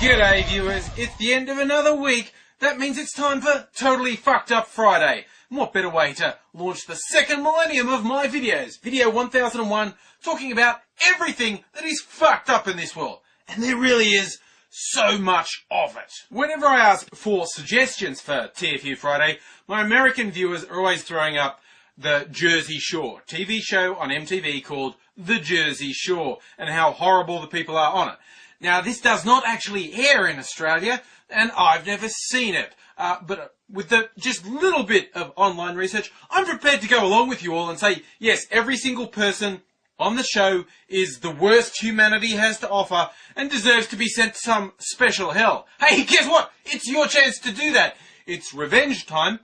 G'day viewers, it's the end of another week. That means it's time for Totally Fucked Up Friday. And what better way to launch the second millennium of my videos, video 1001, talking about everything that is fucked up in this world. And there really is so much of it. Whenever I ask for suggestions for TFU Friday, my American viewers are always throwing up the Jersey Shore, TV show on MTV called The Jersey Shore, and how horrible the people are on it. Now, this does not actually air in Australia, and I've never seen it. But with the just little bit of online research, I'm prepared to go along with you all and say, yes, every single person on the show is the worst humanity has to offer and deserves to be sent to some special hell. Hey, guess what? It's your chance to do that. It's revenge time.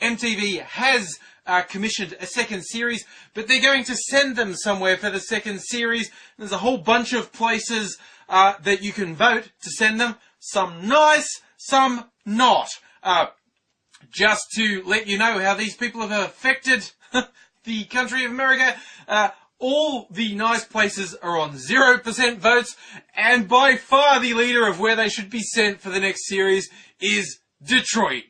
MTV has commissioned a second series, but they're going to send them somewhere for the second series. There's a whole bunch of places that you can vote to send them. Some nice, some not. Just to let you know how these people have affected the country of America, all the nice places are on 0% votes, and by far the leader of where they should be sent for the next series is Detroit.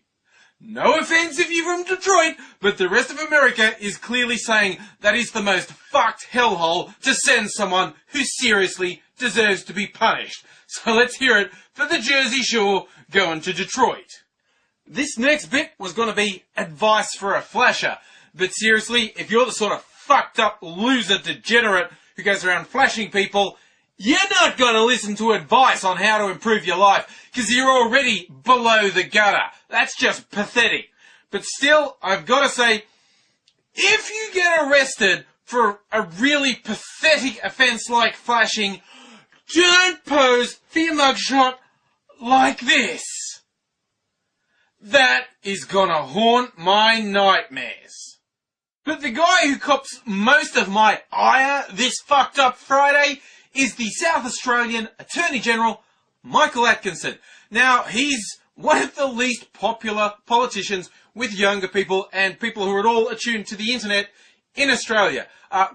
No offense if you're from Detroit, but the rest of America is clearly saying that is the most fucked hellhole to send someone who seriously deserves to be punished. So let's hear it for the Jersey Shore going to Detroit. This next bit was going to be advice for a flasher. But seriously, if you're the sort of fucked up loser degenerate who goes around flashing people, you're not going to listen to advice on how to improve your life, because you're already below the gutter. That's just pathetic. But still, I've got to say, if you get arrested for a really pathetic offence like flashing, don't pose for your mugshot like this. That is gonna haunt my nightmares. But the guy who cops most of my ire this fucked up Friday is the South Australian Attorney General, Michael Atkinson. Now, he's one of the least popular politicians with younger people and people who are at all attuned to the internet in Australia,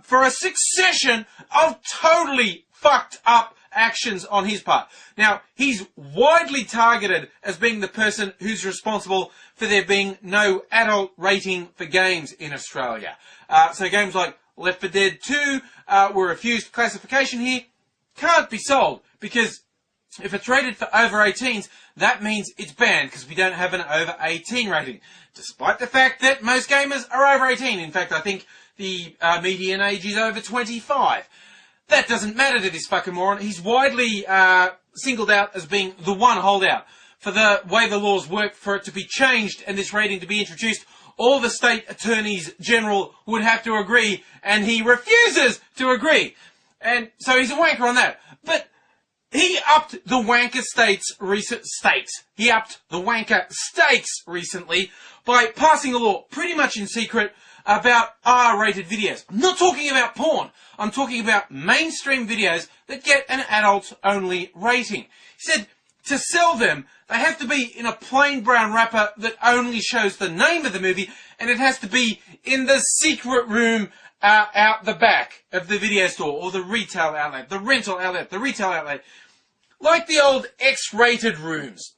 for a succession of totally fucked up actions on his part. Now, he's widely targeted as being the person who's responsible for there being no adult rating for games in Australia. So games like Left 4 Dead 2 were refused classification here. Can't be sold, because if it's rated for over 18s, that means it's banned, because we don't have an over 18 rating. Despite the fact that most gamers are over 18. In fact, I think the median age is over 25. That doesn't matter to this fucking moron. He's widely singled out as being the one holdout for the way the laws work. For it to be changed and this rating to be introduced, all the state attorneys general would have to agree, and he refuses to agree. And so he's a wanker on that. But he upped the wanker He upped the wanker stakes recently by passing a law pretty much in secret about R-rated videos. I'm not talking about porn. I'm talking about mainstream videos that get an adult-only rating. He said to sell them, they have to be in a plain brown wrapper that only shows the name of the movie, and it has to be in the secret room out the back of the video store, or the retail outlet, the rental outlet, the retail outlet. Like the old X-rated rooms,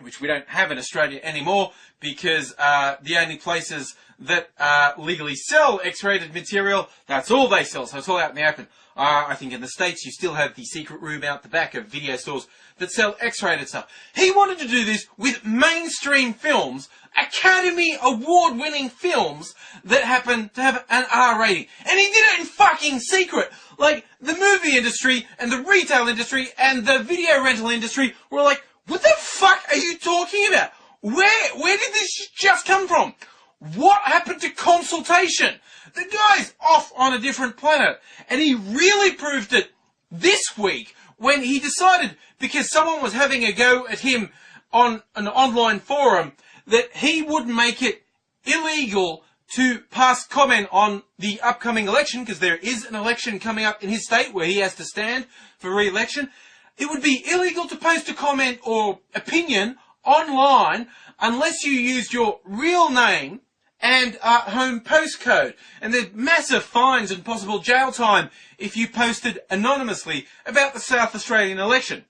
which we don't have in Australia anymore, because the only places that legally sell X-rated material, that's all they sell, so it's all out in the open. I think in the States you still have the secret room out the back of video stores that sell X-rated stuff. He wanted to do this with mainstream films, Academy Award-winning films that happen to have an R rating. And he did it in fucking secret. Like, the movie industry and the retail industry and the video rental industry were like, what the fuck are you talking about? Where did this just come from? What happened to consultation? The guy's off on a different planet. And he really proved it this week when he decided, because someone was having a go at him on an online forum, that he would make it illegal to pass comment on the upcoming election, because there is an election coming up in his state where he has to stand for re-election. It would be illegal to post a comment or opinion online unless you used your real name and home postcode. And there's massive fines and possible jail time if you posted anonymously about the South Australian election.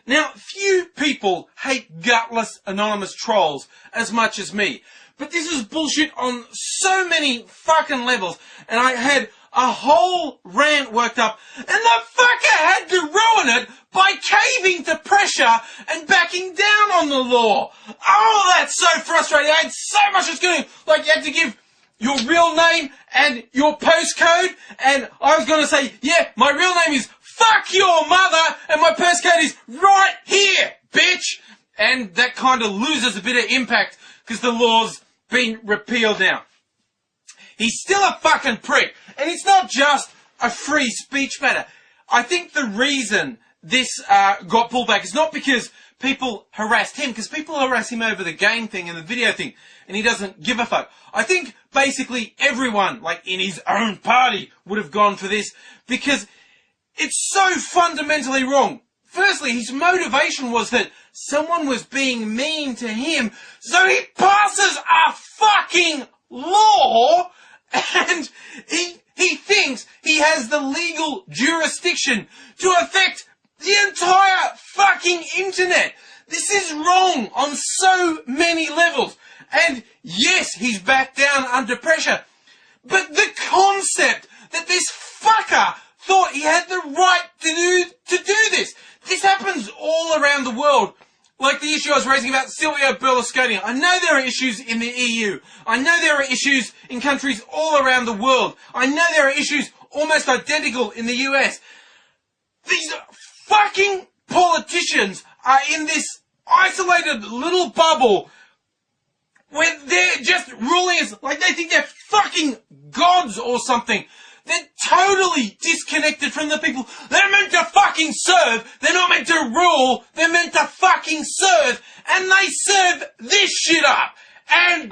Now, few people hate gutless anonymous trolls as much as me, but this is bullshit on so many fucking levels, and I had a whole rant worked up, and the fucker had to ruin it by caving to pressure and backing down on the law. Oh, that's so frustrating. I had so much was going, like you had to give your real name and your postcode, and I was going to say, yeah, my real name is fuck your mother, and my postcode is right here, bitch. And that kind of loses a bit of impact because the law's been repealed now. He's still a fucking prick, and it's not just a free speech matter. I think the reason this got pulled back is not because people harassed him, because people harass him over the game thing and the video thing, and he doesn't give a fuck. I think basically everyone, like in his own party, would have gone for this, because it's so fundamentally wrong. Firstly, his motivation was that someone was being mean to him, so he passes a fucking law, and he thinks he has the legal jurisdiction to affect the entire fucking internet. This is wrong on so many levels. And yes, he's backed down under pressure. But the concept that this fucker thought he had the right to do this. This happens all around the world. Like the issue I was raising about Silvio Berlusconi. I know there are issues in the EU. I know there are issues in countries all around the world. I know there are issues almost identical in the US. These fucking politicians are in this isolated little bubble where they're just ruling us like they think they're fucking gods or something. They're totally disconnected from the people. They're meant to fucking serve. They're not meant to rule. They're meant to fucking serve. And they serve this shit up. And